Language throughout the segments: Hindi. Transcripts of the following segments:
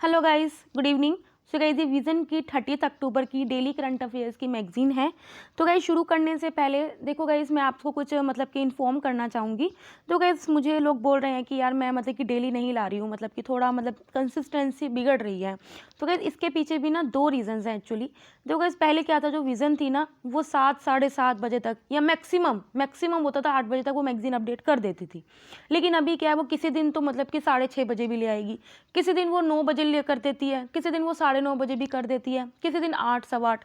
Hello guys, good evening. So guys, ये विज़न की 30 अक्टूबर की डेली करंट अफेयर्स की मैगजीन है। तो गाइस, शुरू करने से पहले देखो गाइस, मैं आपको कुछ मतलब कि इन्फॉर्म करना चाहूँगी। तो गाइस, मुझे लोग बोल रहे हैं कि यार मैं मतलब कि डेली नहीं ला रही हूँ, मतलब कि थोड़ा मतलब कंसिस्टेंसी बिगड़ रही है। तो गाइस, इसके पीछे भी ना 2 रीज़न्स हैं एक्चुअली। देखो गाइस, पहले क्या था, जो विज़न थी ना वो 7 साढ़े 7 बजे तक या मैक्सिमम होता था 8 बजे तक वो मैगजीन अपडेट कर देती थी। लेकिन अभी क्या है, वो किसी दिन तो मतलब कि 6:30 बजे भी ले आएगी, किसी दिन वो 9 बजे ले कर देती है, किसी दिन वो 9:30 बजे भी कर देती है, किसी दिन 8 सवा 8।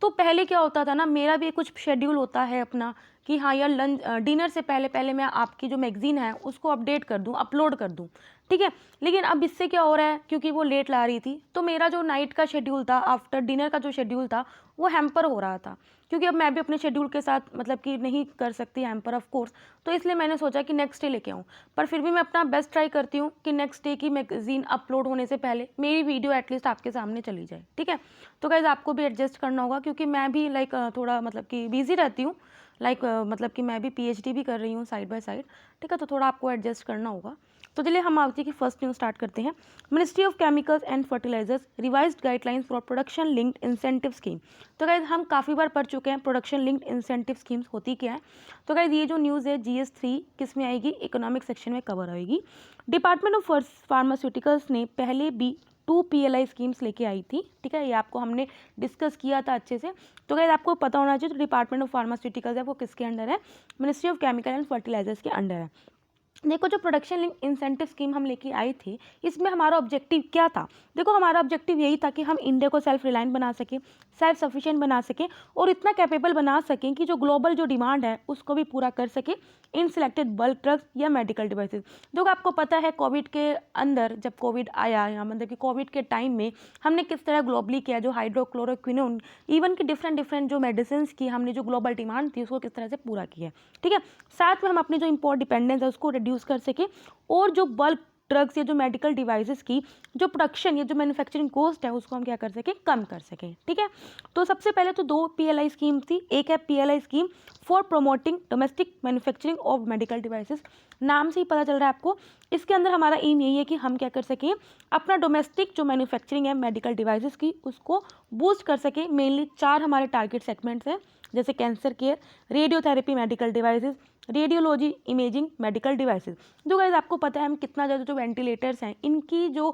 तो पहले क्या होता था ना, मेरा भी कुछ शेड्यूल होता है अपना कि हाँ यार डिनर से पहले पहले मैं आपकी जो मैगजीन है उसको अपडेट कर दूँ, अपलोड कर दूँ, ठीक है। लेकिन अब इससे क्या हो रहा है, क्योंकि वो लेट ला रही थी तो मेरा जो नाइट का शेड्यूल था, आफ्टर डिनर का जो शेड्यूल था वो हैम्पर हो रहा था, क्योंकि अब मैं भी अपने शेड्यूल के साथ मतलब कि नहीं कर सकती हैम्पर ऑफ कोर्स। तो इसलिए मैंने सोचा कि नेक्स्ट डे लेके आऊँ, पर फिर भी मैं अपना बेस्ट ट्राई करती हूँ कि नेक्स्ट डे की मैगजीन अपलोड होने से पहले मेरी वीडियो एटलीस्ट आपके सामने चली जाए, ठीक है। तो गाइज, आपको भी एडजस्ट करना होगा, क्योंकि मैं भी थोड़ा मतलब कि बिजी रहती हूँ, मतलब कि मैं भी पीएचडी भी कर रही हूँ साइड बाय साइड, ठीक है। तो थोड़ा आपको एडजस्ट करना होगा। तो चलिए हम आज की फर्स्ट न्यूज़ स्टार्ट करते हैं। Ministry of chemicals and fertilizers revised guidelines for production linked incentive scheme. तो गाइज, हम काफ़ी बार पढ़ चुके हैं प्रोडक्शन लिंक्ड इंसेंटिव स्कीम्स होती क्या है। तो गाइज, ये जो न्यूज़ है GS3 किस में आएगी, इकोनॉमिक सेक्शन में कवर होएगी। डिपार्टमेंट ऑफ फार्मास्यूटिकल्स ने पहले भी 2 PLI स्कीम्स लेके आई थी, ठीक है। ये आपको हमने डिस्कस किया था अच्छे से। तो गाइज, आपको पता होना चाहिए, तो डिपार्टमेंट ऑफ फार्मास्यूटिकल्स है वो किसके अंडर है, ministry of chemical and fertilizers के अंडर है। देखो, जो प्रोडक्शन लिंक इंसेंटिव स्कीम हम लेके आए थे, इसमें हमारा ऑब्जेक्टिव क्या था। देखो, हमारा ऑब्जेक्टिव यही था कि हम इंडिया को सेल्फ रिलायंट बना सकें, सेल्फ सफिशिएंट बना सकें और इतना कैपेबल बना सकें कि जो ग्लोबल जो डिमांड है उसको भी पूरा कर सके इन सिलेक्टेड बल्क ड्रग्स या मेडिकल डिवाइसेस। देखो, आपको पता है कोविड के अंदर, जब कोविड आया या मतलब कि कोविड के टाइम में हमने किस तरह ग्लोबली किया, जो हाइड्रोक्लोरोक्विनोन इवन की डिफरेंट जो मेडिसिन की हमने जो ग्लोबल डिमांड थी उसको किस तरह से पूरा किया, ठीक है। साथ में हम अपनी जो इम्पोर्ट डिपेंडेंस है उसको रिड्यूस कर सकें और जो बल्क ड्रग्स या जो मेडिकल डिवाइसेस की जो प्रोडक्शन या जो मैन्युफैक्चरिंग कॉस्ट है उसको हम क्या कर सकें, कम कर सकें, ठीक है। तो सबसे पहले तो 2 PLI स्कीम थी। एक है PLI scheme for promoting domestic manufacturing of medical devices. नाम से ही पता चल रहा है आपको, इसके अंदर हमारा एम यही है कि हम क्या कर सकें, अपना डोमेस्टिक जो मैन्युफैक्चरिंग है मेडिकल डिवाइसेस की उसको बूस्ट कर सकें। मेनली 4 हमारे टारगेट सेगमेंट्स हैं, जैसे cancer care, radiotherapy medical devices, radiology imaging medical devices. जो गाइस, आपको पता है हम कितना ज़्यादा जो वेंटिलेटर्स हैं इनकी जो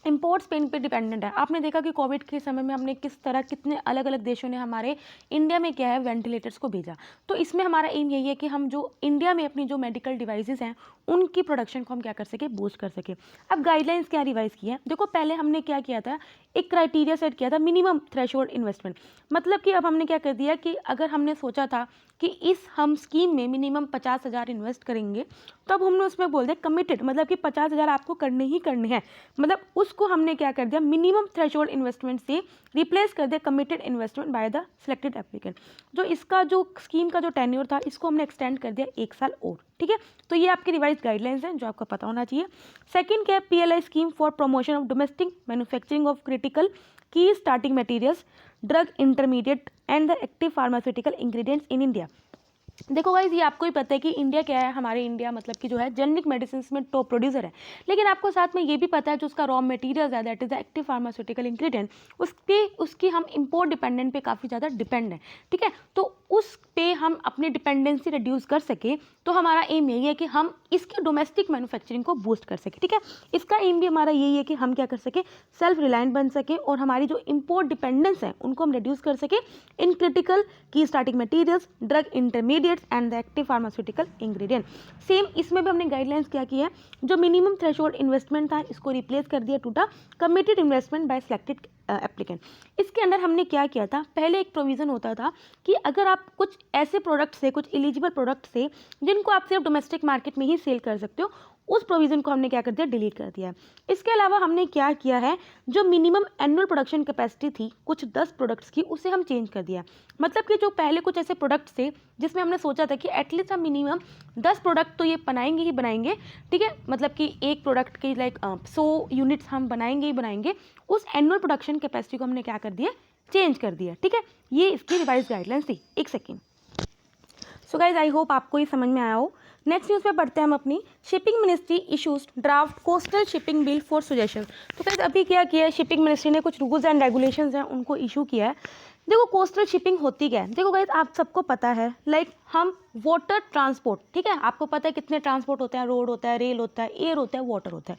इम्पोर्ट्स पे इन पे डिपेंडेंट है। आपने देखा कि कोविड के समय में हमने किस तरह कितने अलग अलग देशों ने हमारे इंडिया में क्या है वेंटिलेटर्स को भेजा। तो इसमें हमारा एम यही है कि हम जो इंडिया में अपनी जो मेडिकल डिवाइसेस हैं उनकी प्रोडक्शन को हम क्या कर सके, बूस्ट कर सके। अब गाइडलाइंस क्या रिवाइज की है, देखो पहले हमने क्या किया था, एक क्राइटेरिया सेट किया था, मिनिमम थ्रेशोल्ड इन्वेस्टमेंट। मतलब कि अब हमने क्या कर दिया कि अगर हमने सोचा था कि इस हम स्कीम में मिनिमम 50,000 इन्वेस्ट करेंगे, तो अब हमने उसमें बोल दिया कमिटेड, मतलब कि 50,000 आपको करने ही करने हैं। मतलब उसको हमने क्या कर दिया, मिनिमम थ्रेशोल्ड इन्वेस्टमेंट से रिप्लेस कर दिया committed investment by the selected applicant. जो इसका जो स्कीम का जो टेन्योर था इसको हमने एक्सटेंड कर दिया 1 साल और, ठीक है। तो ये आपकी रिवाइज गाइडलाइंस हैं जो आपको पता होना चाहिए। सेकंड क्या है, PLI scheme for promotion of domestic manufacturing of critical key starting materials, drug intermediate and the active pharmaceutical ingredients in India. देखो गाइज, ये आपको ही पता है कि इंडिया क्या है, हमारे इंडिया मतलब कि जो है जेनरिक मेडिसिन में टॉप प्रोड्यूसर है। लेकिन आपको साथ में ये भी पता है जो उसका रॉ मटेरियल है that is the active pharmaceutical ingredient, उसकी हम इम्पोर्ट डिपेंडेंट पे काफ़ी ज़्यादा डिपेंड है, ठीक है। तो उस पे हम अपनी डिपेंडेंसी रिड्यूस कर सके, तो हमारा एम यही है कि हम इसके डोमेस्टिक मैन्युफैक्चरिंग को बूस्ट कर सके, ठीक है। इसका एम भी हमारा यही है कि हम क्या कर सके, सेल्फ रिलायंट बन सके और हमारी जो इम्पोर्ट डिपेंडेंस है उनको हम रिड्यूस कर सके in critical key starting materials, drug intermediates and the active pharmaceutical ingredient. Same इसमें भी हमने गाइडलाइंस क्या की है, जो मिनिमम थ्रेशोल्ड इन्वेस्टमेंट था इसको रिप्लेस कर दिया to the committed investment by selected applicant. इसके अंदर हमने क्या किया था, पहले एक प्रोविजन होता था कि अगर आप कुछ ऐसे प्रोडक्ट से, कुछ एलिजिबल प्रोडक्ट से जिनको आप सिर्फ डोमेस्टिक मार्केट में ही सेल कर सकते हो, उस प्रोविजन को हमने क्या कर दिया, डिलीट कर दिया। इसके अलावा हमने क्या किया है, जो मिनिमम एनुअल प्रोडक्शन कैपेसिटी थी कुछ 10 प्रोडक्ट्स की, उसे हम चेंज कर दिया। मतलब कि जो पहले कुछ ऐसे प्रोडक्ट्स थे जिसमें हमने सोचा था कि एटलीस्ट हम मिनिमम 10 प्रोडक्ट तो ये बनाएंगे ही बनाएंगे, ठीक है। मतलब कि एक प्रोडक्ट की 100 यूनिट्स हम बनाएंगे ही बनाएंगे, उस एनुअल प्रोडक्शन कैपेसिटी को हमने क्या कर दिया, चेंज कर दिया, ठीक है। ये इसकी रिवाइज गाइडलाइंस थी। एक second. So guys, I hope आपको ये समझ में आया हो। नेक्स्ट न्यूज़ पे पढ़ते हैं हम अपनी, shipping ministry issues draft coastal shipping bill for suggestion. तो गाइस अभी क्या किया है, शिपिंग मिनिस्ट्री ने कुछ रूल्स एंड रेगुलेशंस हैं उनको इशू किया है। देखो कोस्टल शिपिंग होती क्या है, देखो गाइस आप सबको पता है, लाइक हम वाटर ट्रांसपोर्ट, ठीक है, आपको पता है कितने ट्रांसपोर्ट होते हैं, रोड होता है, रेल होता है, एयर होता है, वाटर होता है।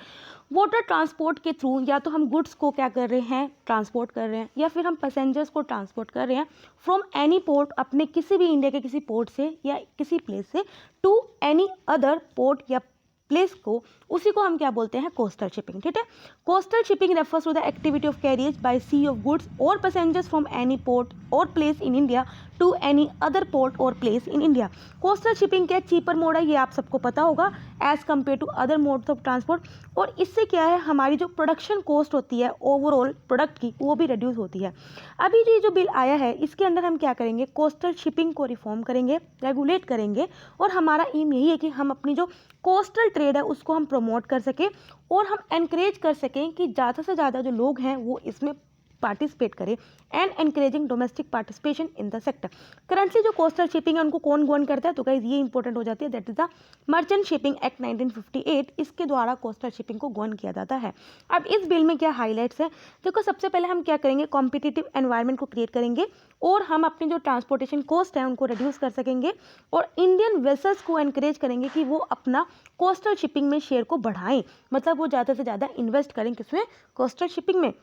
वाटर ट्रांसपोर्ट के थ्रू या तो हम गुड्स को क्या कर रहे हैं, ट्रांसपोर्ट कर रहे हैं, या फिर हम पैसेंजर्स को ट्रांसपोर्ट कर रहे हैं फ्रॉम एनी पोर्ट, अपने किसी भी इंडिया के किसी पोर्ट से या किसी प्लेस से टू एनी अदर पोर्ट या प्लेस को, उसी को हम क्या बोलते हैं, कोस्टल शिपिंग, ठीक है। Coastal shipping refers to the activity of carriage by sea of goods or passengers from any port or place in India to any other port or place in India. Coastal shipping क्या चीपर मोड है, ये आप सबको पता होगा as compare to other modes of transport, और इससे क्या है, हमारी जो प्रोडक्शन कॉस्ट होती है ओवरऑल प्रोडक्ट की, वो भी रिड्यूस होती है। अभी ये जो बिल आया है इसके अंदर हम क्या करेंगे, कोस्टल शिपिंग को रिफॉर्म करेंगे, रेगुलेट करेंगे, और हमारा एम यही है कि हम अपनी जो कोस्टल ट्रेड है उसको हम प्रमोट कर सकें और हम एनकरेज कर सकें कि ज़्यादा से ज़्यादा जो लोग हैं वो इसमें पार्टिसिपेट करें and encouraging domestic participation in the sector. Currently जो कोस्टल शिपिंग है उनको कौन गवर्न करता है, तो गाइस ये इंपॉर्टेंट हो जाती है, that is the merchant shipping act 1958, इसके द्वारा कोस्टल शिपिंग को गवर्न किया जाता है। अब इस बिल में क्या हाईलाइट्स है, देखो सबसे पहले हम क्या करेंगे, कॉम्पिटिटिव एनवायरनमेंट को क्रिएट करेंगे और हम अपनी जो ट्रांसपोर्टेशन कॉस्ट है उनको रिड्यूस कर सकेंगे, और इंडियन वेसल्स को एनकरेज करेंगे कि वो अपना कोस्टल शिपिंग में शेयर को बढ़ाएं, मतलब वो ज़्यादा से ज़्यादा इन्वेस्ट करें किसमें, कोस्टल शिपिंग में।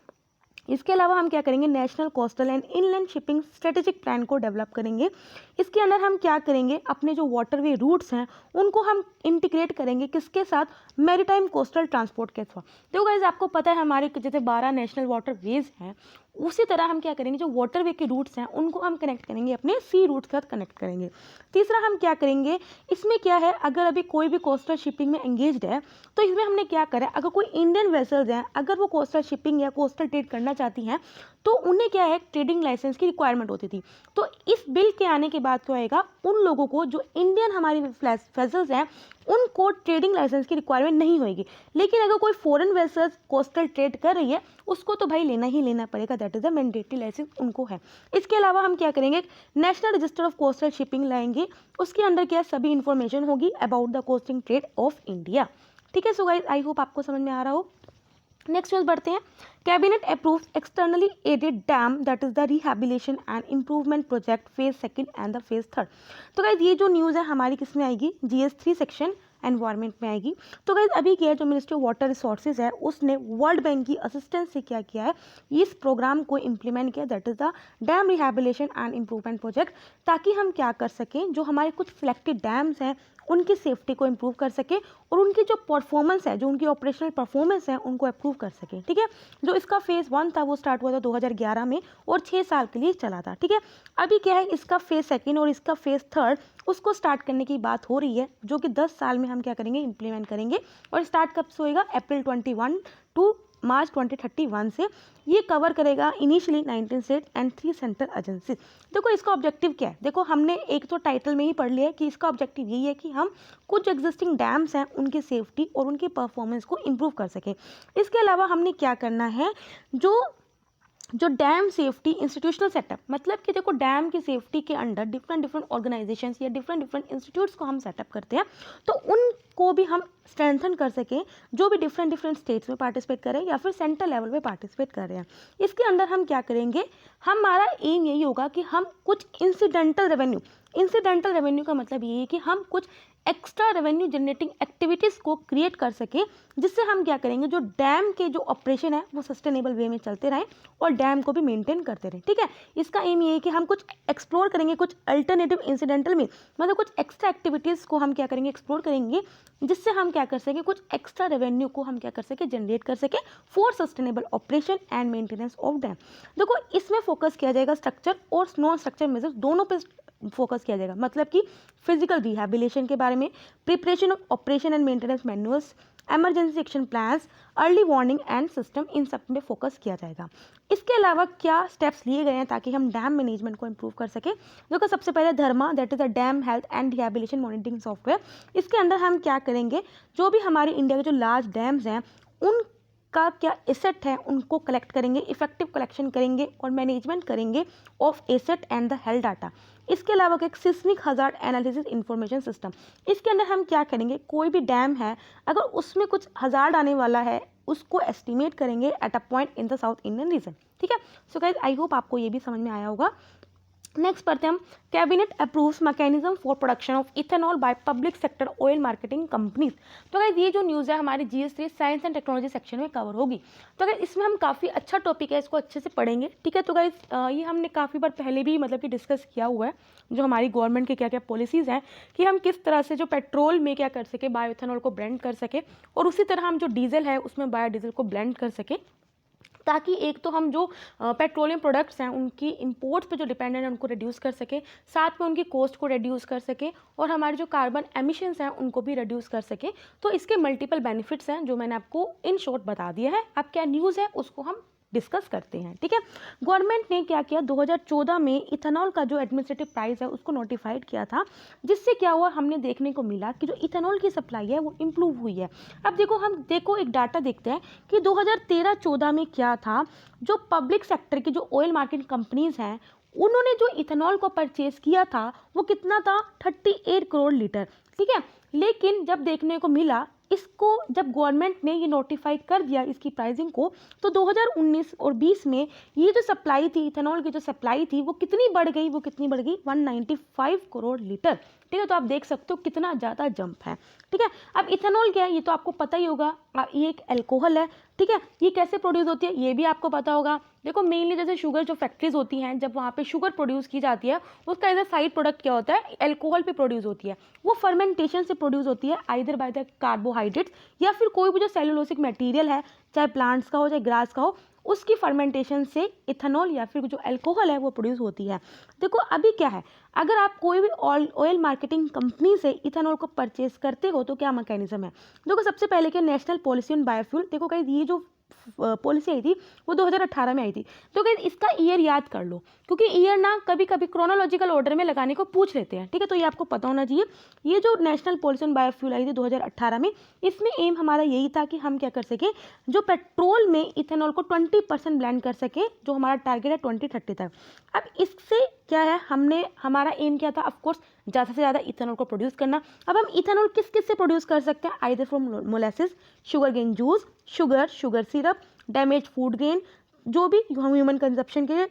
इसके अलावा हम क्या करेंगे, national coastal and inland shipping strategic plan को डेवलप करेंगे। इसके अंदर हम क्या करेंगे, अपने जो वाटरवे रूट्स हैं उनको हम इंटीग्रेट करेंगे किसके साथ, मैरीटाइम कोस्टल ट्रांसपोर्ट के साथ। देखो गाइस आपको पता है हमारे जैसे 12 नेशनल वाटरवेज हैं, उसी तरह हम क्या करेंगे, जो वाटरवे के रूट्स हैं उनको हम कनेक्ट करेंगे अपने सी रूट के साथ कनेक्ट करेंगे। तीसरा हम क्या करेंगे, इसमें क्या है, अगर अभी कोई भी कोस्टल शिपिंग में एंगेज्ड है तो इसमें हमने क्या करा, अगर कोई इंडियन वेसल्स हैं, अगर वो कोस्टल शिपिंग या कोस्टल ट्रेड करना चाहती हैं तो उन्हें क्या है, ट्रेडिंग लाइसेंस की रिक्वायरमेंट होती थी। तो इस बिल के आने के बाद क्या होएगा, उन लोगों को जो इंडियन हमारी वेसल्स हैं उनको ट्रेडिंग लाइसेंस की रिक्वायरमेंट नहीं होगी, लेकिन अगर कोई फॉरेन वेसल्स कोस्टल ट्रेड कर रही है उसको तो भाई लेना ही लेना पड़ेगा, that is the mandatory licence उनको है। इसके अलावा हम क्या करेंगे, national register of coastal shipping लाएंगे, उसके अंदर क्या सभी इंफॉर्मेशन होगी about the costing trade of India, ठीक है। सो गाइस आई होप आपको समझ में आ रहा हो। नेक्स्ट न्यूज बढ़ते हैं, cabinet approves externally aided dam that is the rehabilitation and improvement project phase second and the phase third. तो गाइस ये जो न्यूज़ है हमारी किस में आएगी, GS3 सेक्शन एनवायरनमेंट में आएगी। तो गाइस अभी क्या है, जो मिनिस्ट्री ऑफ वाटर रिसोर्सेज है उसने वर्ल्ड बैंक की असिस्टेंस से क्या किया है, इस प्रोग्राम को इम्प्लीमेंट किया, that is the dam rehabilitation and improvement project, ताकि हम क्या कर सकें, जो हमारे कुछ सिलेक्टेड डैम्स हैं उनकी सेफ्टी को इम्प्रूव कर सके और उनकी जो परफॉर्मेंस है, जो उनकी ऑपरेशनल परफॉर्मेंस है उनको अप्रूव कर सके, ठीक है। जो इसका फेज़ 1 था वो स्टार्ट हुआ था 2011 में और 6 साल के लिए चला था, ठीक है। अभी क्या है, इसका फेज़ सेकंड और इसका फेज़ थर्ड उसको स्टार्ट करने की बात हो रही है, जो कि 10 साल में हम क्या करेंगे, इम्प्लीमेंट करेंगे, और स्टार्ट कब से होएगा, अप्रैल 21 टू मार्च 2031 से। ये कवर करेगा initially 19 state and 3 central agency. देखो इसका ऑब्जेक्टिव क्या है, देखो हमने एक तो टाइटल में ही पढ़ लिया है कि इसका ऑब्जेक्टिव यही है कि हम कुछ एग्जिस्टिंग डैम्स हैं उनकी सेफ्टी और उनकी परफॉर्मेंस को इम्प्रूव कर सकें। इसके अलावा हमने क्या करना है, जो डैम सेफ्टी इंस्टीट्यूशनल सेटअप, मतलब कि देखो डैम की सेफ्टी के अंडर डिफरेंट ऑर्गेनाइजेशंस या डिफरेंट इंस्टीट्यूट्स को हम सेटअप करते हैं, तो उनको भी हम स्ट्रेंथन कर सकें, जो भी डिफरेंट स्टेट्स में पार्टिसिपेट करें या फिर सेंट्रल लेवल पे पार्टिसिपेट कर रहे हैं। इसके अंदर हम क्या करेंगे, हमारा एम यही होगा कि हम कुछ इंसिडेंटल रेवेन्यू का मतलब ये है कि हम कुछ एक्स्ट्रा रेवेन्यू जनरेटिंग एक्टिविटीज़ को क्रिएट कर सकें, जिससे हम क्या करेंगे, जो डैम के जो ऑपरेशन है वो सस्टेनेबल वे में चलते रहें और डैम को भी मेंटेन करते रहें, ठीक है। इसका एम ये है कि हम कुछ एक्सप्लोर करेंगे, कुछ अल्टरनेटिव इंसिडेंटल में, मतलब कुछ एक्स्ट्रा एक्टिविटीज़ को हम क्या करेंगे, एक्सप्लोर करेंगे, जिससे हम क्या कर सकें, कुछ एक्स्ट्रा रेवेन्यू को हम क्या कर सकें, जनरेट कर सकें for sustainable operation and maintenance of dam. देखो इसमें फोकस किया जाएगा स्ट्रक्चर और नॉन स्ट्रक्चर मेजर्स दोनों पे फोकस किया जाएगा, मतलब कि फिजिकल रिहैबिलिटेशन के बारे में, preparation of operation and maintenance manuals, emergency action plans, early warning and system, इन सब में फोकस किया जाएगा। इसके अलावा क्या स्टेप्स लिए गए हैं ताकि हम डैम मैनेजमेंट को इम्प्रूव कर सकें, देखो सबसे पहले Dharma, that is the dam health and rehabilitation monitoring software. इसके अंदर हम क्या करेंगे, जो भी हमारे इंडिया के जो लार्ज डैम्स हैं उन का क्या एसेट है उनको कलेक्ट करेंगे, इफेक्टिव कलेक्शन करेंगे और मैनेजमेंट करेंगे of asset and the health data. इसके अलावा एक seismic hazard analysis information system, इसके अंदर हम क्या करेंगे, कोई भी डैम है अगर उसमें कुछ हजार्ड आने वाला है उसको एस्टिमेट करेंगे at a point in the south Indian reason. ठीक है, सो गाइस आई होप आपको ये भी समझ में आया होगा। नेक्स्ट पढ़ते हैं हम, cabinet approves mechanism for production of ethanol by public sector oil marketing companies. तो अगर ये जो न्यूज़ है हमारी GS3 science and technology section में कवर होगी। तो अगर इसमें हम काफ़ी अच्छा टॉपिक है, इसको अच्छे से पढ़ेंगे। ठीक है, तो गाइस ये हमने काफ़ी बार पहले भी मतलब कि डिस्कस किया हुआ है, जो हमारी गवर्नमेंट की क्या क्या पॉलिसीज़ हैं कि हम किस तरह से जो पेट्रोल में क्या कर सके, बायो इथेनॉल को ब्लेंड कर सके, और उसी तरह हम जो डीजल है उसमें बायोडीजल को ब्लेंड कर सके, ताकि एक तो हम जो पेट्रोलियम प्रोडक्ट्स हैं उनकी इंपोर्ट्स पे जो डिपेंडेंट है उनको रिड्यूस कर सके, साथ में उनकी कॉस्ट को रिड्यूस कर सके, और हमारे जो कार्बन एमिशंस हैं उनको भी रिड्यूस कर सके। तो इसके मल्टीपल बेनिफिट्स हैं जो मैंने आपको इन शॉर्ट बता दिया है। अब क्या न्यूज़ है उसको हम डिस्कस करते हैं। ठीक है, गवर्नमेंट ने क्या किया, 2014 में इथेनॉल का जो एडमिनिस्ट्रेटिव प्राइस है उसको नोटिफाइड किया था, जिससे क्या हुआ, हमने देखने को मिला कि जो इथेनॉल की सप्लाई है वो इम्प्रूव हुई है। अब देखो एक डाटा देखते हैं कि 2013-14 में क्या था, जो पब्लिक सेक्टर की जो ऑयल मार्केटिंग कंपनीज हैं उन्होंने जो इथेनॉल को परचेज किया था वो कितना था, 38 करोड़ लीटर। ठीक है, लेकिन जब देखने को मिला इसको, जब गवर्नमेंट ने ये नोटिफाई कर दिया इसकी प्राइसिंग को, तो 2019 और 20 में ये जो सप्लाई थी, इथेनॉल की जो सप्लाई थी वो कितनी बढ़ गई, 195 करोड़ लीटर। ठीक है, तो आप देख सकते हो कितना ज़्यादा जंप है। ठीक है, अब इथेनॉल क्या है ये तो आपको पता ही होगा, ये एक एल्कोहल है। ठीक है, ये कैसे प्रोड्यूस होती है ये भी आपको पता होगा। देखो मेनली जैसे शुगर जो फैक्ट्रीज होती हैं, जब वहाँ पे शुगर प्रोड्यूस की जाती है उसका एज अ साइड प्रोडक्ट क्या होता है, एल्कोहल पे प्रोड्यूस होती है। वो फर्मेंटेशन से प्रोड्यूस होती है, आइदर बाय द कार्बोहाइड्रेट्स या फिर कोई भी जो सेलुलोसिक मटेरियल है, चाहे प्लांट्स का हो चाहे ग्रास का हो, उसकी फर्मेंटेशन से इथेनॉल या फिर जो अल्कोहल है वो प्रोड्यूस होती है। देखो अभी क्या है, अगर आप कोई भी ऑयल मार्केटिंग कंपनी से इथेनॉल को परचेज करते हो तो क्या मैकेनिज्म है। देखो सबसे पहले के नेशनल पॉलिसी ऑन बायोफ्यूल, देखो गाइस ये जो पॉलिसी आई थी वो 2018 में आई थी। तो गाइस इसका ईयर याद कर लो, क्योंकि ईयर ना कभी कभी क्रोनोलॉजिकल ऑर्डर में लगाने को पूछ लेते हैं। ठीक है, तो ये आपको पता होना चाहिए। ये जो नेशनल पॉलिसी ऑन बायोफ्यूल आई थी 2018 में, इसमें एम हमारा यही था कि हम क्या कर सके, जो पेट्रोल में इथेनॉल को 20% ब्लेंड कर सके, जो हमारा टारगेट है 2030 तक। अब इससे क्या है, हमारा एम क्या था, ऑफकोर्स ज़्यादा से ज़्यादा इथेनॉल को प्रोड्यूस करना। अब हम इथेनॉल किस किस से प्रोड्यूस कर सकते हैं, either from molasses, sugar cane juice, sugar syrup, damage food grain जो भी ह्यूमन कंजप्शन के लिए,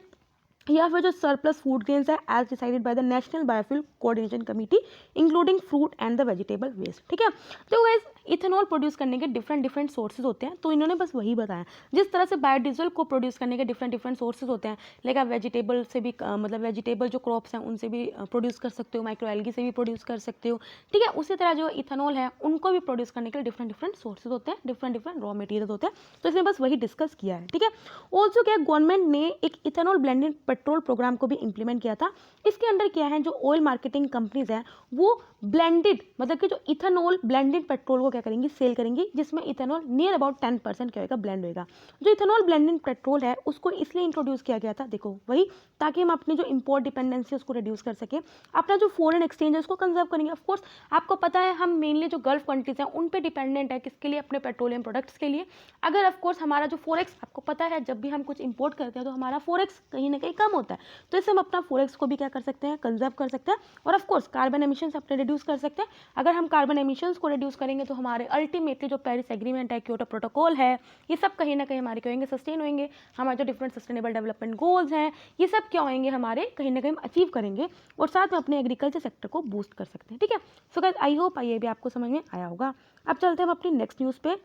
या फिर जो सरप्लस फूड ग्रेन्स है as decided by the national biofuel coordination committee including fruit and the vegetable waste. ठीक है, तो गाइस इथेनॉल प्रोड्यूस करने के डिफरेंट सोर्सेज होते हैं, तो इन्होंने बस वही बताया। जिस तरह से बायोडीजल को प्रोड्यूस करने के डिफरेंट सोर्सेज होते हैं, लाइक आप वेजिटेबल से भी मतलब वेजिटेबल जो क्रॉप्स हैं उनसे भी प्रोड्यूस कर सकते हो, माइक्रो एल्गी से भी प्रोड्यूस कर सकते हो। ठीक है, उसी तरह जो इथेनॉल है उनको भी प्रोड्यूस करने के लिए डिफरेंट सोर्सेज होते हैं, डिफरेंट रॉ मटेरियल होते हैं, तो इसमें बस वही डिस्कस किया है। ठीक है, ऑल्सो क्या गवर्नमेंट ने एक इथेनॉल ब्लेंडेड पेट्रोल प्रोग्राम को भी इंप्लीमेंट किया था। इसके अंडर क्या है, जो ऑयल मार्केटिंग कंपनीज हैं वो ब्लेंडेड मतलब कि जो इथेनॉल ब्लेंडेड पेट्रोल को क्या करेंगी, सेल करेंगी, जिसमें इथेनॉल नियर अबाउट 10% क्या होगा, ब्लेंड होगा। जो इथेनॉल ब्लेंडेड पेट्रोल है उसको इसलिए इंट्रोड्यूस किया गया था, देखो वही, ताकि हम अपनी जो इंपोर्ट डिपेंडेंसी उसको रिड्यूस कर सके, अपना जो फॉरेन एक्सचेंज है उसको कंजर्व करेंगे। ऑफकोर्स आपको पता है हम मेनली जो गल्फ कंट्रीज हैं उन पे डिपेंडेंट है, किसके लिए, अपने पेट्रोलियम प्रोडक्ट्स के लिए। अगर ऑफकोर्स हमारा जो फॉरेक्स, आपको पता है जब भी हम कुछ इंपोर्ट करते हैं तो हमारा फॉरेक्स कहीं ना कहीं कम होता है, तो इससे हम अपना फॉरेक्स को भी क्या कर सकते हैं, कंजर्व कर सकते हैं, और ऑफकोर्स कार्बन एमिशंस अपने रिड्यूस कर सकते हैं। अगर हम कार्बन एमिशंस को रिड्यूस करेंगे तो हमारे अल्टीमेटली जो पेरिस एग्रीमेंट है, क्योटो प्रोटोकॉल है, ये सब कहीं ना कहीं हमारे क्या होंगे, सस्टेन होंगे। हमारे जो डिफरेंट सस्टेनेबल डेवलपमेंट गोल्स हैं ये सब क्या होंगे, हमारे कहीं ना कहीं हम अचीव करेंगे, और साथ में अपने एग्रीकल्चर सेक्टर को बूस्ट कर सकते हैं। ठीक है, सो गाइस आई होप ये भी आपको समझ में आया होगा। अब चलते हैं हम अपनी नेक्स्ट न्यूज़ पे।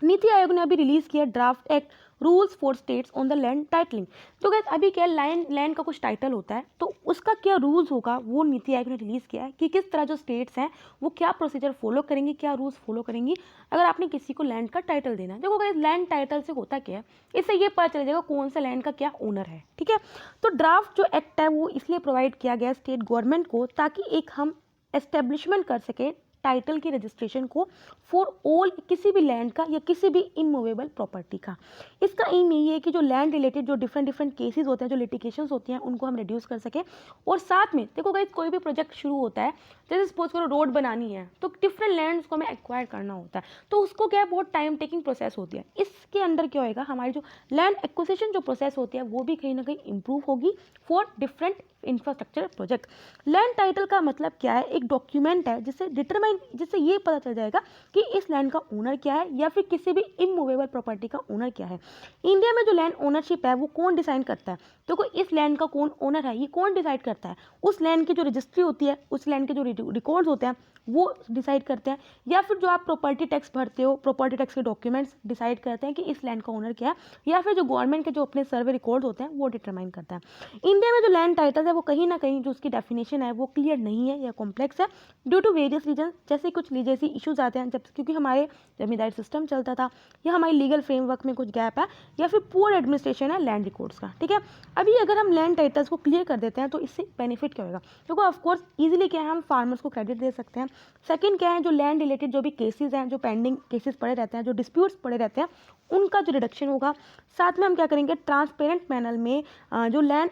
नीति आयोग ने अभी रिलीज किया draft act rules for states on the land titling. तो गाइस अभी क्या लैंड का कुछ टाइटल होता है, तो उसका क्या रूल्स होगा वो नीति आयोग ने रिलीज किया है कि किस तरह जो स्टेट्स हैं वो क्या प्रोसीजर फॉलो करेंगी, क्या रूल्स फॉलो करेंगी अगर आपने किसी को लैंड का टाइटल देना है। देखो गाइस लैंड टाइटल से होता क्या है, इससे ये पता चल जाएगा कौन सा लैंड का क्या ओनर है। ठीक है, तो ड्राफ्ट जो एक्ट है वो इसलिए प्रोवाइड किया गया स्टेट गवर्नमेंट को, ताकि एक हम एस्टेब्लिशमेंट कर सके टाइटल की रजिस्ट्रेशन को फॉर ऑल किसी भी लैंड का या किसी भी इमूवेबल प्रॉपर्टी का। इसका एम यही है कि जो लैंड रिलेटेड जो डिफरेंट केसेस होते हैं, जो लिटिगेशंस होती हैं, उनको हम रिड्यूस कर सकें। और साथ में देखो गाइस, कोई भी प्रोजेक्ट शुरू होता है, जैसे सपोज करो रोड बनानी है, तो डिफरेंट लैंड्स को हमें एक्वायर करना होता है, तो उसको क्या है, बहुत टाइम टेकिंग प्रोसेस होती है। इसके अंदर क्या होएगा, हमारी जो लैंड एक्विजिशन जो प्रोसेस होती है वो भी कहीं ना कहीं इंप्रूव होगी for different infrastructure project. Land title का मतलब क्या है, एक डॉक्यूमेंट है जिससे ये पता चल जाएगा कि इस लैंड का ओनर क्या है या फिर किसी भी इमूवेबल प्रॉपर्टी का ओनर क्या है। इंडिया में जो लैंड ओनरशिप है वो कौन डिसाइड करता है, तो कोई इस लैंड का कौन ओनर है ये कौन डिसाइड करता है, उस लैंड की जो रजिस्ट्री होती है, उस लैंड के जो रिकॉर्ड्स होते हैं वो डिसाइड करते हैं, या फिर जो आप प्रॉपर्टी टैक्स भरते हो, प्रॉपर्टी टैक्स के डॉक्यूमेंट्स डिसाइड करते हैं कि इस लैंड का ओनर क्या है, या फिर जो गवर्नमेंट के जो अपने सर्वे रिकॉर्ड होते हैं वो डिटरमाइन करता है। इंडिया में जो लैंड टाइटल है वो कहीं ना कहीं जो उसकी डेफिनेशन है वो क्लियर नहीं है या कॉम्प्लेक्स है ड्यू टू वेरियस रीजन, जैसे कुछ लीगेसी इश्यूज आते हैं, जब क्योंकि हमारे जमींदारी सिस्टम चलता था, या हमारी लीगल फ्रेमवर्क में कुछ गैप है, या फिर पुअर एडमिनिस्ट्रेशन है लैंड रिकॉर्ड्स का। ठीक है, अभी अगर हम लैंड टाइटल्स को क्लियर कर देते हैं तो इससे बेनिफिट क्या होगा, क्योंकि ऑफकोर्स ईजिली क्या है, हम फार्मर्स को क्रेडिट दे सकते हैं। सेकंड क्या है, जो लैंड रिलेटेड जो भी केसेस हैं, जो पेंडिंग केसेस पड़े रहते हैं, जो डिस्प्यूट्स पड़े रहते हैं, उनका जो रिडक्शन होगा। साथ में हम क्या करेंगे, ट्रांसपेरेंट मैनर में जो लैंड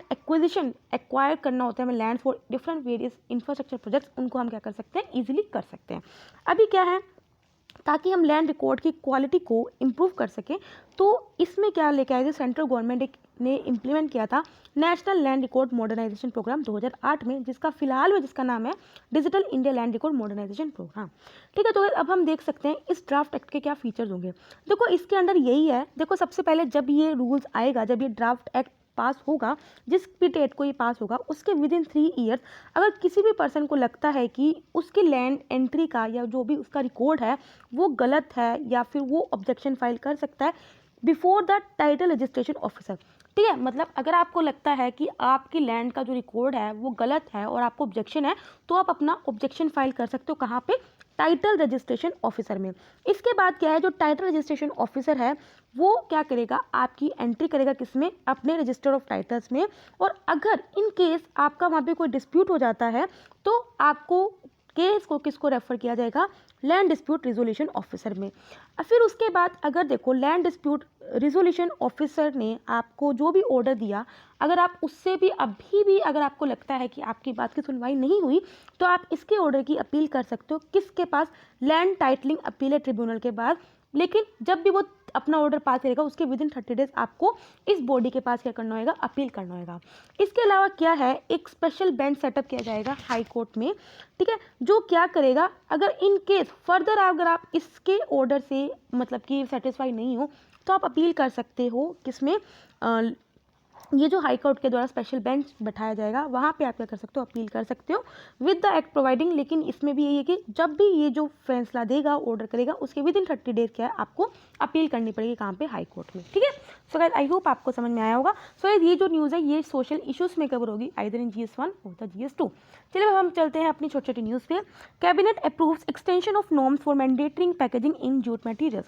एक्वायर करना होता है हमें land for different various infrastructure projects, उनको हम क्या कर सकते हैं, ईजिली कर सकते हैं। अभी क्या है, ताकि हम लैंड रिकॉर्ड की क्वालिटी को इम्प्रूव कर सकें, तो इसमें क्या लेके आए थे, सेंट्रल गवर्नमेंट ने इम्प्लीमेंट किया था national land record modernisation programme 2008 में, जिसका नाम है digital India land record modernisation programme. ठीक है, तो अब हम देख सकते हैं इस ड्राफ्ट एक्ट के क्या फीचर्स होंगे। देखो इसके अंदर यही है, देखो सबसे पहले जब ये रूल्स आएगा, जब ये ड्राफ्ट एक्ट पास होगा, जिस भी डेट को ये पास होगा, उसके विद इन 3 ईयर्स अगर किसी भी पर्सन को लगता है कि उसकी लैंड एंट्री का या जो भी उसका रिकॉर्ड है वो गलत है, या फिर वो ऑब्जेक्शन फाइल कर सकता है before the title registration officer. ठीक है, मतलब अगर आपको लगता है कि आपकी लैंड का जो रिकॉर्ड है वो गलत है और आपको ऑब्जेक्शन है, तो आप अपना ऑब्जेक्शन फाइल कर सकते हो, कहाँ पे, टाइटल रजिस्ट्रेशन ऑफिसर में। इसके बाद क्या है, जो टाइटल रजिस्ट्रेशन ऑफिसर है वो क्या करेगा, आपकी एंट्री करेगा किसमें, अपने रजिस्टर ऑफ टाइटल्स में। और अगर इन केस आपका वहाँ पे कोई डिस्प्यूट हो जाता है, तो आपको केस को किसको रेफर किया जाएगा, लैंड डिस्प्यूट रिजोल्यूशन ऑफिसर में। फिर उसके बाद अगर देखो लैंड डिस्प्यूट रिजोल्यूशन ऑफिसर ने आपको जो भी ऑर्डर दिया, अगर आप उससे भी अभी भी अगर आपको लगता है कि आपकी बात की सुनवाई नहीं हुई, तो आप इसके ऑर्डर की अपील कर सकते हो, किसके पास, लैंड टाइटलिंग अपीलेट ट्रिब्यूनल के पास। लेकिन जब भी वो अपना ऑर्डर पास करेगा उसके विद इन 30 डेज आपको इस बॉडी के पास क्या करना होगा, अपील करना होगा। इसके अलावा क्या है, एक स्पेशल बेंच सेटअप किया जाएगा हाई कोर्ट में। ठीक है, जो क्या करेगा, अगर इन केस फर्दर अगर आप इसके ऑर्डर से मतलब कि सेटिस्फाई नहीं हो, तो आप अपील कर सकते हो किसमें, ये जो हाई कोर्ट के द्वारा स्पेशल बेंच बैठाया जाएगा, वहाँ पे आप क्या कर सकते हो, अपील कर सकते हो विद द एक्ट प्रोवाइडिंग। लेकिन इसमें भी यही है कि जब भी ये जो फैसला देगा, ऑर्डर करेगा, उसके विद इन 30 डेज क्या है, आपको अपील करनी पड़ेगी, कहाँ पे, हाई कोर्ट में। ठीक है, सो गाइस आई होप आपको समझ में आया होगा। सो ये जो न्यूज़ है ये सोशल इश्यूज में कवर होगी, आइदर इन GS1 और द GS2। चलिए अब हम चलते हैं अपनी छोटी छोटी न्यूज़ पे। Cabinet approves extension of norms for mandatory packaging in jute materials.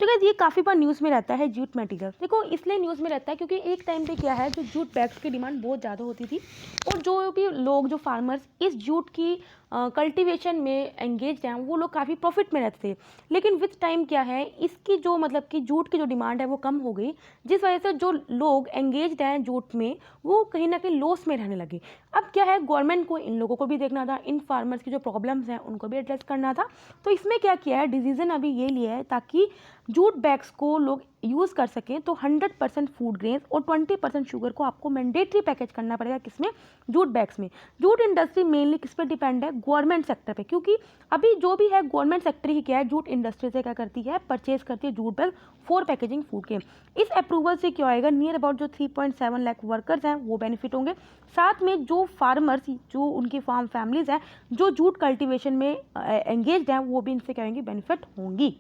तो गाइस ये काफ़ी बार न्यूज़ में रहता है जूट मटेरियल। देखो इसलिए न्यूज़ में रहता है क्योंकि एक टाइम पे क्या है, जो जूट बैग्स की डिमांड बहुत ज़्यादा होती थी, और जो भी लोग, जो फार्मर्स इस जूट की कल्टीवेशन में एंगेज हैं, वो लोग काफ़ी प्रॉफिट में रहते थे। लेकिन विथ टाइम क्या है, इसकी जो मतलब कि जूट की जो डिमांड है वो कम हो गई, जिस वजह से जो लोग एंगेज हैं जूट में वो कहीं ना कहीं लॉस में रहने लगे। अब क्या है, गवर्नमेंट को इन लोगों को भी देखना था, इन फार्मर्स की जो प्रॉब्लम्स हैं उनको भी एड्रेस करना था। तो इसमें क्या किया है, डिसीजन अभी ये लिया है ताकि जूट बैग्स को लोग यूज़ कर सकें, तो 100% फूड ग्रेन्स और 20% शुगर को आपको मैंडेटरी पैकेज करना पड़ेगा, किसमें, जूट बैग्स में। जूट इंडस्ट्री मेनली किस पे डिपेंड है, गवर्नमेंट सेक्टर पे, क्योंकि अभी जो भी है गवर्नमेंट सेक्टर ही क्या है, जूट इंडस्ट्री से क्या करती है, परचेज करती है jute bag for packaging food के। इस अप्रूवल से क्या होएगा, नियर अबाउट जो 3.7 लाख वर्कर्स हैं वो बेनिफिट होंगे। साथ में जो फार्मर्स, जो उनकी फार्म फैमिलीज हैं जो जूट कल्टीवेशन में एंगेज हैं, वो भी इनसे क्या होंगी, बेनिफिट होंगी।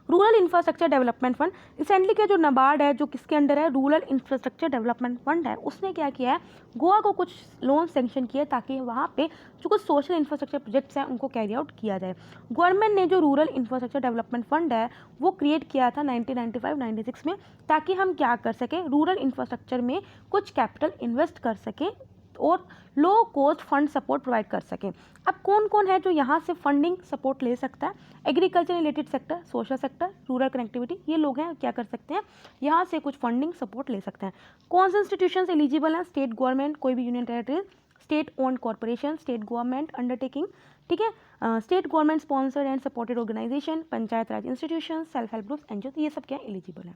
Rural infrastructure development fund, recently क्या जो नाबार्ड है, जो किसके अंडर है, रूरल इंफ्रास्ट्रक्चर डेवलपमेंट फंड है, उसने क्या किया है, गोवा को कुछ लोन सेंक्शन किए ताकि वहाँ पे जो कुछ सोशल इंफ्रास्ट्रक्चर प्रोजेक्ट्स हैं उनको कैरी आउट किया जाए। गवर्नमेंट ने जो रूरल इंफ्रास्ट्रक्चर डेवलपमेंट फंड है वो क्रिएट किया था 1995-96 में, ताकि हम क्या कर सकें, रूरल इंफ्रास्ट्रक्चर में कुछ कैपिटल इन्वेस्ट कर सकें और low cost fund support provide कर सकें। अब कौन कौन है जो यहाँ से फंडिंग सपोर्ट ले सकता है? Agriculture related sector, social sector, rural connectivity, ये लोग हैं क्या कर सकते हैं, यहाँ से कुछ फंडिंग सपोर्ट ले सकते हैं। कौन से इंस्टीट्यूशन एलिजिबल हैं? स्टेट गवर्नमेंट, कोई भी union territories, state owned corporation, state government undertaking, ठीक है, state government sponsored and supported organisation, panchayat raj institution, self help group, NGO, ये सब क्या एलिजिबल है।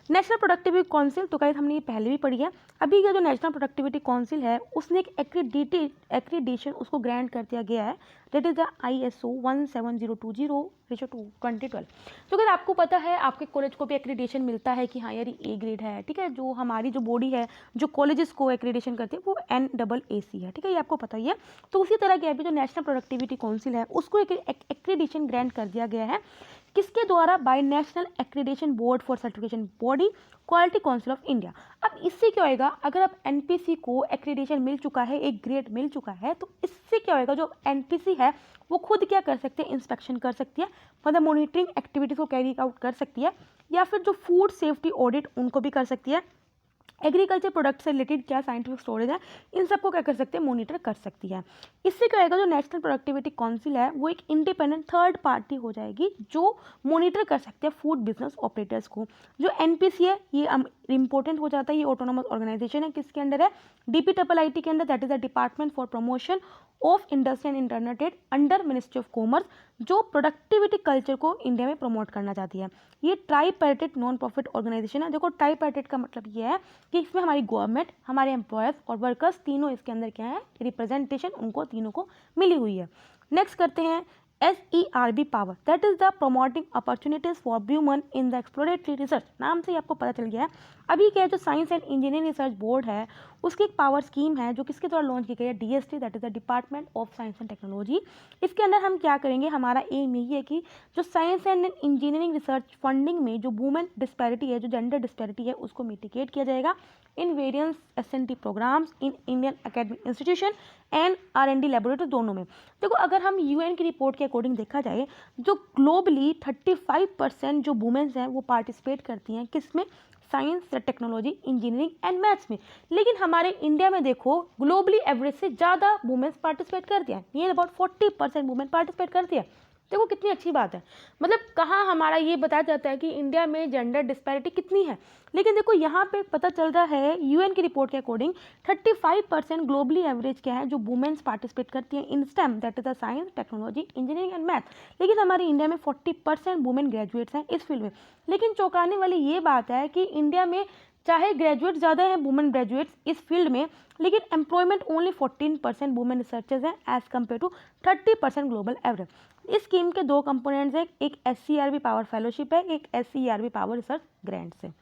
नेशनल प्रोडक्टिविटी काउंसिल, तो गाइस हमने ये पहले भी पढ़ी है। अभी का जो नेशनल प्रोडक्टिविटी काउंसिल है उसने एक एक्रीडिटेशन उसको ग्रांट कर दिया गया है, दैट इज द ISO 17020/2012। तो अगर आपको पता है आपके कॉलेज को भी एक्रीडिटेशन मिलता है कि हाँ यार ये A ग्रेड है, ठीक है, जो हमारी जो बॉडी है जो कॉलेजेस को एक्रीडिटेशन करती है वो NAAC है, ठीक है, ये आपको पता ही है। तो उसी तरह के अभी जो नेशनल प्रोडक्टिविटी काउंसिल है उसको एक एक्रीडिटेशन ग्रांट कर दिया गया है, किसके द्वारा? By national accreditation board for certification body, quality council of India. अब इससे क्या होएगा, अगर अब NPC को एक्रीडिटेशन मिल चुका है, एक ग्रेड मिल चुका है, तो इससे क्या होएगा, जो NPC है वो खुद क्या कर सकते हैं, इंस्पेक्शन कर सकती है, मतलब मॉनिटरिंग एक्टिविटीज को कैरी आउट कर सकती है, या फिर जो फूड सेफ्टी ऑडिट उनको भी कर सकती है, एग्रीकल्चर प्रोडक्ट से रिलेटेड क्या साइंटिफिक स्टोरेज है, इन सबको क्या कर सकते हैं, मॉनिटर कर सकती है। इससे क्या होगा, जो नेशनल प्रोडक्टिविटी काउंसिल है वो एक इंडिपेंडेंट थर्ड पार्टी हो जाएगी जो मॉनिटर कर सकते हैं फूड बिजनेस ऑपरेटर्स को। जो NPC है ये इंपॉर्टेंट हो जाता है, ये ऑटोनोमस ऑर्गेनाइजेशन है, किसके अंडर है? DPIIT के under, that is the department for promotion of industry and internal trade under ministry of commerce, जो प्रोडक्टिविटी कल्चर को इंडिया में प्रमोट करना चाहती है। ये ट्राईपैरेटेड नॉन प्रॉफिट ऑर्गेनाइजेशन है। देखो ट्राईपैरेटेड का मतलब ये है कि इसमें हमारी गवर्नमेंट, हमारे एम्प्लॉयर्स और वर्कर्स तीनों इसके अंदर क्या है, रिप्रेजेंटेशन उनको तीनों को मिली हुई है। नेक्स्ट करते हैं SERB power, that is the promoting opportunities for women in the exploratory research. नाम से ही आपको पता चल गया है। अभी क्या है, जो science and engineering research board है उसकी एक पावर स्कीम है जो किसके द्वारा लॉन्च की गई है? DST, that is the department of science and technology. इसके अंदर हम क्या करेंगे, हमारा एम यही है कि जो science and engineering research funding में जो वुमेन डिस्पैरिटी है, जो जेंडर डिस्पैरिटी है, उसको मिटिगेट किया जाएगा in various SNT programmes in Indian academic institution and R&D laboratory, दोनों में। देखो अगर हम UN की रिपोर्ट के अकॉर्डिंग देखा जाए, जो ग्लोबली 35% जो वुमेन्स हैं वो पार्टिसिपेट करती हैं किसमें? Science, technology, engineering and maths में। लेकिन हमारे इंडिया में देखो ग्लोबली एवरेज से ज़्यादा वुमेन्स पार्टिसिपेट करती हैं, ये अबाउट 40% वुमेन पार्टिसिपेट करती है। देखो कितनी अच्छी बात है, मतलब कहाँ हमारा ये बताया जाता है कि इंडिया में जेंडर डिस्पैरिटी कितनी है, लेकिन देखो यहाँ पे पता चल रहा है UN की रिपोर्ट के अकॉर्डिंग 35% ग्लोबली एवरेज क्या है जो वुमेन्स पार्टिसिपेट करती हैं इन STEM, that is the science, technology, engineering and math. लेकिन हमारे इंडिया में 40% वुमेन ग्रेजुएट्स हैं इस फील्ड में। लेकिन चौंकाने वाली ये बात है कि इंडिया में चाहे ग्रेजुएट ज़्यादा हैं वुमेन ग्रेजुएट्स इस फील्ड में, लेकिन एम्प्लॉयमेंट ओनली 14% वुमेन रिसर्चर्स हैं as compare to 30% global average. इस स्कीम के दो कंपोनेंट्स हैं, एक SCRB पावर फेलोशिप है, एक SCRB पावर रिसर्च ग्रांट्स है।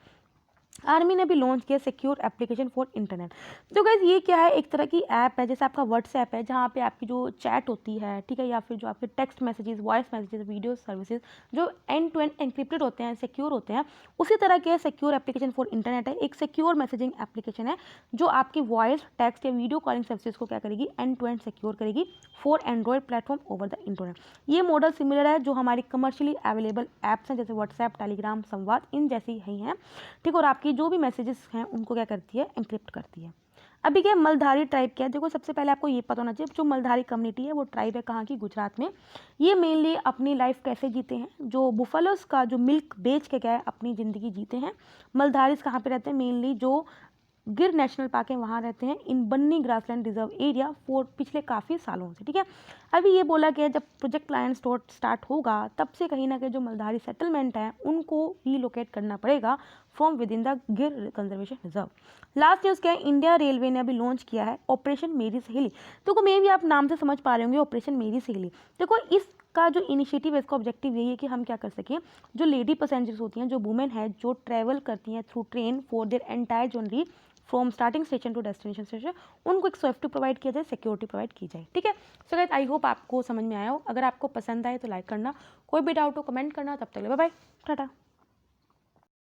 आर्मी ने भी लॉन्च किया सिक्योर एप्लीकेशन फॉर इंटरनेट। तो गाइस ये क्या है, एक तरह की ऐप है, जैसे आपका व्हाट्सएप है जहाँ पे आपकी जो चैट होती है, ठीक है, या फिर जो आपके text messages, voice messages, video services जो एंड टू एंड एनक्रिप्टेड होते हैं, सिक्योर होते हैं, उसी तरह के सिक्योर एप्लीकेशन फॉर इंटरनेट है। एक सिक्योर मैसेजिंग एप्लीकेशन है जो आपकी वॉइस, टेक्स्ट या वीडियो कॉलिंग सर्विसेज को क्या करेगी, एंड टू एंड सिक्योर करेगी for Android platform over the internet. ये मॉडल सिमिलर है जो हमारी कमर्शियली अवेलेबल ऐप्स हैं जैसे व्हाट्सएप, टेलीग्राम, संवाद, इन जैसी ही हैं, ठीक, और आपकी जो भी मैसेजेस हैं उनको क्या करती है, एनक्रिप्ट करती है। अभी क्या मलधारी ट्राइब क्या है, देखो सबसे पहले आपको ये पता होना चाहिए जो मलधारी कम्युनिटी है वो ट्राइब है कहाँ की, गुजरात में। ये मेनली अपनी लाइफ कैसे जीते हैं, जो बुफलोस का जो मिल्क बेच के क्या है अपनी ज़िंदगी जीते हैं। मलधारीज कहाँ पे रहते हैं, मेनली जो गिर नेशनल पार्क है वहाँ रहते हैं, इन बन्नी ग्रासलैंड रिजर्व एरिया फॉर पिछले काफ़ी सालों से, ठीक है। अभी ये बोला गया जब प्रोजेक्ट प्लान स्टार्ट होगा तब से कहीं ना कहीं जो मलधारी सेटलमेंट है उनको रीलोकेट करना पड़ेगा फ्रॉम विद इन द गिर कंजर्वेशन रिजर्व। लास्ट न्यूज़ क्या है, इंडिया रेलवे ने अभी लॉन्च किया है ऑपरेशन मेरी सहेली। देखो मे भी आप नाम से समझ पा रहे होंगे ऑपरेशन मेरी सहेली। देखो इसका जो इनिशिएटिव है, इसका ऑब्जेक्टिव यही है कि हम क्या कर सकें, जो लेडी पैसेंजर्स होती हैं, जो वुमेन है, जो ट्रैवल करती हैं through train for their entire journey from starting station to destination station, उनको एक सेफ्टी प्रोवाइड किया जाए, सिक्योरिटी प्रोवाइड की जाए, ठीक है। सो गाइस आई होप आपको समझ में आया हो। अगर आपको पसंद आए तो लाइक करना, कोई भी डाउट हो कमेंट करना। तब तक बाय बाय, टाटा।